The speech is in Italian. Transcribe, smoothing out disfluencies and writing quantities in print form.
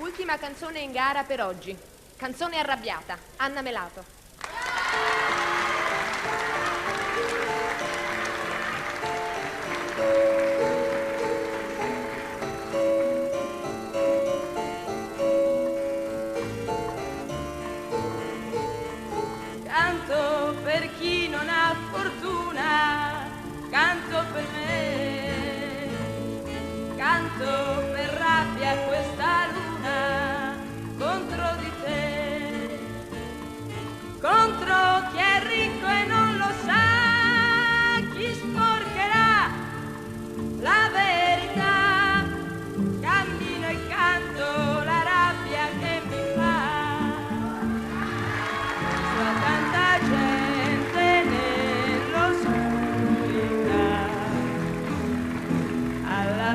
Ultima canzone in gara per oggi. Canzone arrabbiata, Anna Melato. Canto per chi non ha fortuna, canto per me, canto per rabbia questa luna contro di te, contro chi è ricco e non lo sa, chi sporcherà la verità, cammino e canto la rabbia che mi fa. Tanta gente nell'oscurità alla